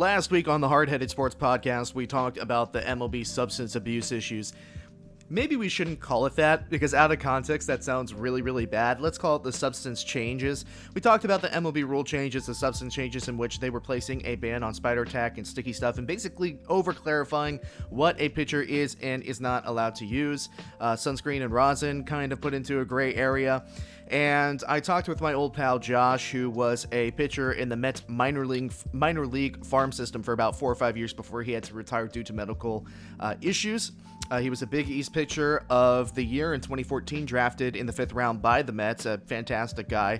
last week on the Hard-Headed Sports Podcast, we talked about the MLB substance abuse issues. Maybe we shouldn't call it that, because out of context, that sounds really, really bad. Let's call it the substance changes. We talked about the MLB rule changes, the substance changes in which they were placing a ban on spider tack and sticky stuff, and basically over-clarifying what a pitcher is and is not allowed to use. Sunscreen and rosin kind of put into a gray area. And I talked with my old pal Josh, who was a pitcher in the Mets minor league farm system for about 4 or 5 years before he had to retire due to medical issues. He was a Big East pitcher of the year in 2014, drafted in the 5th round by the Mets, a fantastic guy.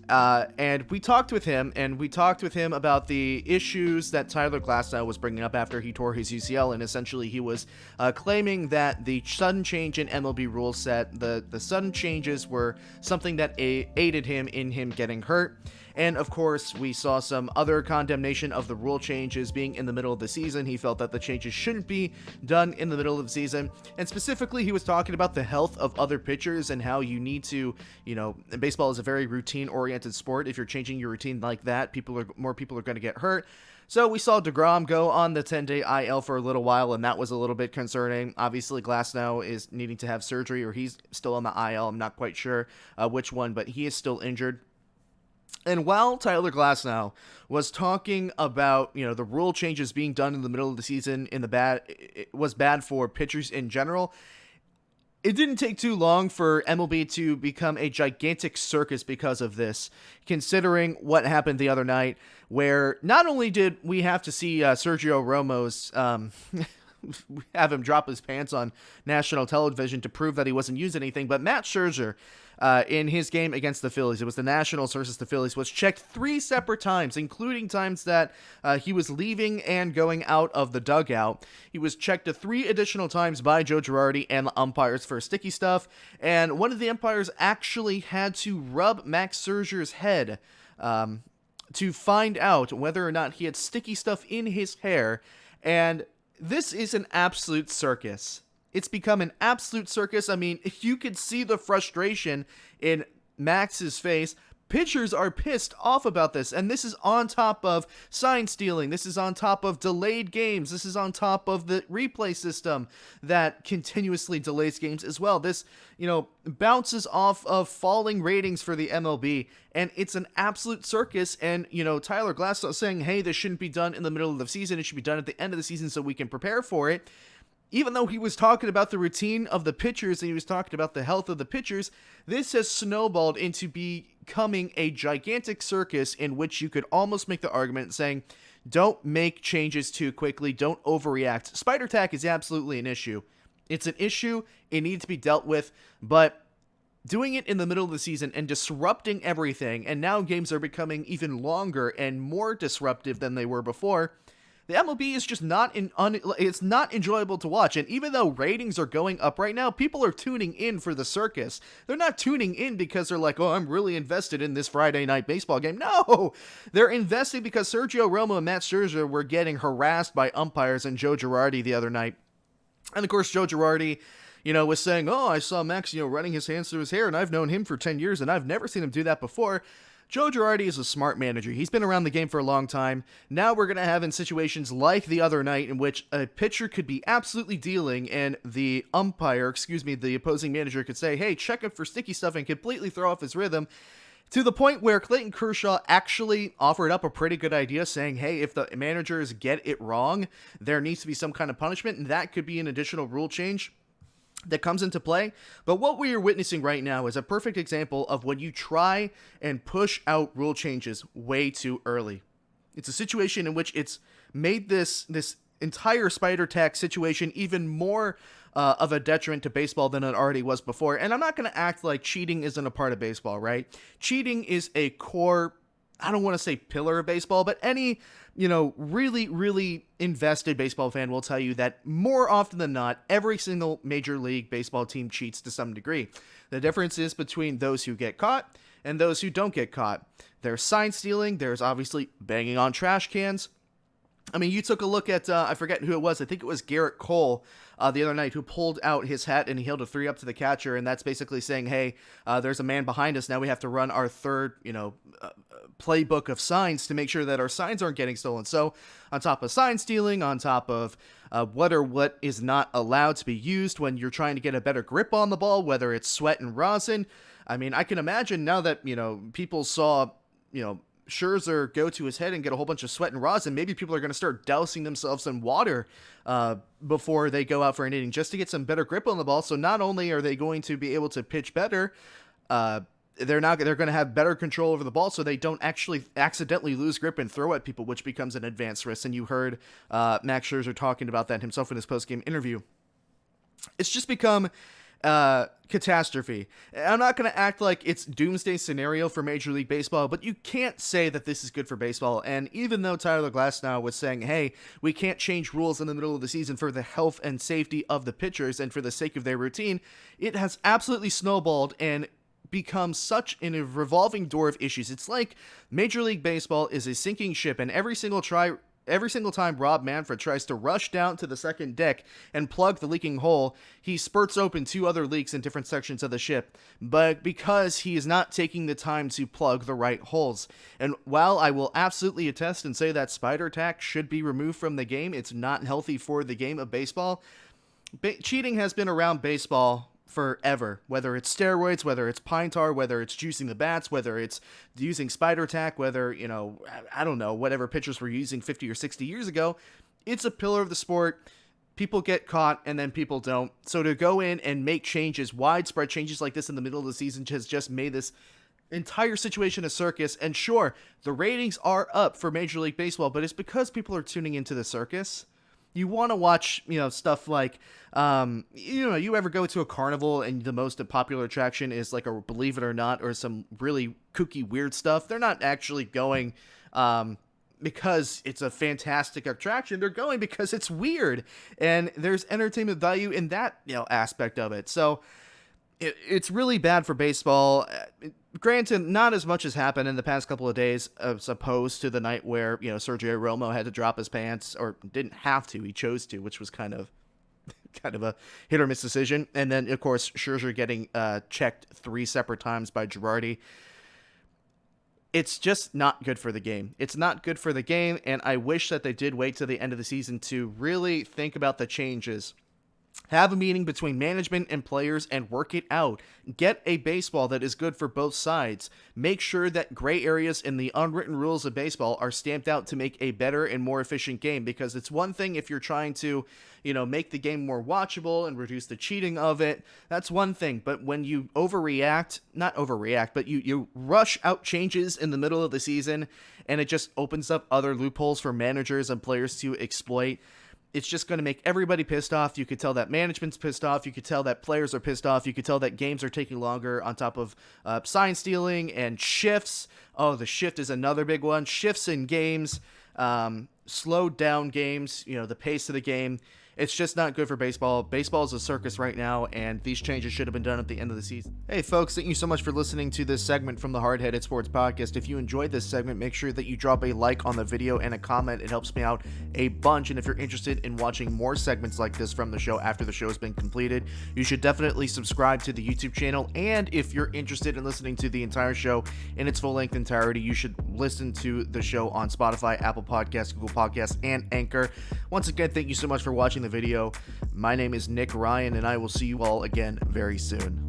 And we talked with him, about the issues that Tyler Glasnow was bringing up after he tore his UCL, and essentially he was claiming that the sudden change in MLB rule set, the sudden changes were something that aided him in him getting hurt. And of course, we saw some other condemnation of the rule changes being in the middle of the season. He felt that the changes shouldn't be done in the middle of the season. And specifically, he was talking about the health of other pitchers and how you need to, baseball is a very routine-oriented sport. If you're changing your routine like that, more people are going to get hurt. So we saw DeGrom go on the 10-day IL for a little while, and that was a little bit concerning. Obviously, Glasnow is needing to have surgery, or he's still on the IL. I'm not quite sure which one, but he is still injured. And while Tyler Glasnow was talking about, the rule changes being done in the middle of the season it was bad for pitchers in general, it didn't take too long for MLB to become a gigantic circus because of this, considering what happened the other night, where not only did we have to see Sergio Romo's have him drop his pants on national television to prove that he wasn't using anything, but Matt Scherzer, in his game against the Phillies, it was the Nationals versus the Phillies, was checked 3 separate times, including times that he was leaving and going out of the dugout. He was checked 3 additional times by Joe Girardi and the umpires for sticky stuff, and one of the umpires actually had to rub Max Scherzer's head to find out whether or not he had sticky stuff in his hair, and this is an absolute circus. It's become an absolute circus. I mean, you could see the frustration in Max's face. Pitchers are pissed off about this, and this is on top of sign stealing. This is on top of delayed games. This is on top of the replay system that continuously delays games as well. This, bounces off of falling ratings for the MLB, and it's an absolute circus. And, Tyler Glasnow saying, hey, this shouldn't be done in the middle of the season. It should be done at the end of the season so we can prepare for it. Even though he was talking about the routine of the pitchers and he was talking about the health of the pitchers, this has snowballed into becoming a gigantic circus in which you could almost make the argument saying, don't make changes too quickly, don't overreact. Spider tack is absolutely an issue. It's an issue, it needs to be dealt with, but doing it in the middle of the season and disrupting everything, and now games are becoming even longer and more disruptive than they were before, the MLB is just it's not enjoyable to watch. And even though ratings are going up right now, people are tuning in for the circus. They're not tuning in because they're like, oh, I'm really invested in this Friday night baseball game. No, they're invested because Sergio Romo and Matt Scherzer were getting harassed by umpires and Joe Girardi the other night. And of course, Joe Girardi, was saying, oh, I saw Max, running his hands through his hair, and I've known him for 10 years, and I've never seen him do that before. Joe Girardi is a smart manager. He's been around the game for a long time. Now we're going to have in situations like the other night in which a pitcher could be absolutely dealing and the opposing manager could say, hey, check him for sticky stuff, and completely throw off his rhythm, to the point where Clayton Kershaw actually offered up a pretty good idea saying, hey, if the managers get it wrong, there needs to be some kind of punishment, and that could be an additional rule change that comes into play. But what we are witnessing right now is a perfect example of when you try and push out rule changes way too early. It's a situation in which it's made this entire spider tack situation even more of a detriment to baseball than it already was before. And I'm not going to act like cheating isn't a part of baseball, right? Cheating is a core, I don't want to say pillar of baseball, but any, really, really invested baseball fan will tell you that more often than not, every single Major League Baseball team cheats to some degree. The difference is between those who get caught and those who don't get caught. There's sign stealing, there's obviously banging on trash cans, I mean, you took a look at, I forget who it was. I think it was Garrett Cole the other night who pulled out his hat and he held a 3 up to the catcher. And that's basically saying, hey, there's a man behind us. Now we have to run our third, playbook of signs to make sure that our signs aren't getting stolen. So on top of sign stealing, on top of what is not allowed to be used when you're trying to get a better grip on the ball, whether it's sweat and rosin. I mean, I can imagine now that, people saw, Scherzer go to his head and get a whole bunch of sweat and rosin, maybe people are going to start dousing themselves in water before they go out for an inning just to get some better grip on the ball. So not only are they going to be able to pitch better, they're going to have better control over the ball so they don't actually accidentally lose grip and throw at people, which becomes an advanced risk. And you heard Max Scherzer talking about that himself in his post-game interview. It's just become catastrophe. I'm not going to act like it's doomsday scenario for Major League Baseball, but you can't say that this is good for baseball. And even though Tyler Glasnow was saying, hey, we can't change rules in the middle of the season for the health and safety of the pitchers and for the sake of their routine, it has absolutely snowballed and become such a revolving door of issues. It's like Major League Baseball is a sinking ship, and every single time Rob Manfred tries to rush down to the second deck and plug the leaking hole, he spurts open 2 other leaks in different sections of the ship, but because he is not taking the time to plug the right holes. And while I will absolutely attest and say that spider tack should be removed from the game, it's not healthy for the game of baseball. Cheating has been around baseball forever, whether it's steroids, whether it's pine tar, whether it's juicing the bats, whether it's using spider tack, whether, I don't know, whatever pitchers were using 50 or 60 years ago. It's a pillar of the sport. People get caught and then people don't. So to go in and make changes, widespread changes like this in the middle of the season has just made this entire situation a circus. And sure, the ratings are up for Major League Baseball, but it's because people are tuning into the circus. You want to watch, stuff like, you ever go to a carnival and the most popular attraction is like a Believe It or Not or some really kooky, weird stuff. They're not actually going because it's a fantastic attraction. They're going because it's weird and there's entertainment value in that, aspect of it. So it's really bad for baseball. Granted, not as much has happened in the past couple of days as opposed to the night where, Sergio Romo had to drop his pants, or didn't have to, he chose to, which was kind of a hit or miss decision. And then, of course, Scherzer getting checked 3 separate times by Girardi. It's just not good for the game. It's not good for the game, and I wish that they did wait till the end of the season to really think about the changes. Have a meeting between management and players and work it out. Get a baseball that is good for both sides. Make sure that gray areas in the unwritten rules of baseball are stamped out to make a better and more efficient game, because it's one thing if you're trying to, make the game more watchable and reduce the cheating of it. That's one thing. But when you not overreact, but you rush out changes in the middle of the season and it just opens up other loopholes for managers and players to exploit, it's just going to make everybody pissed off. You could tell that management's pissed off. You could tell that players are pissed off. You could tell that games are taking longer on top of sign stealing and shifts. Oh, the shift is another big one. Shifts in games, slowed down games, the pace of the game. It's just not good for baseball. Baseball is a circus right now, and these changes should have been done at the end of the season. Hey, folks, thank you so much for listening to this segment from the Hard-Headed Sports Podcast. If you enjoyed this segment, make sure that you drop a like on the video and a comment. It helps me out a bunch, and if you're interested in watching more segments like this from the show after the show has been completed, you should definitely subscribe to the YouTube channel, and if you're interested in listening to the entire show in its full-length entirety, you should listen to the show on Spotify, Apple Podcasts, Google Podcasts, and Anchor. Once again, thank you so much for watching the video. My name is Nick Ryan, and I will see you all again very soon.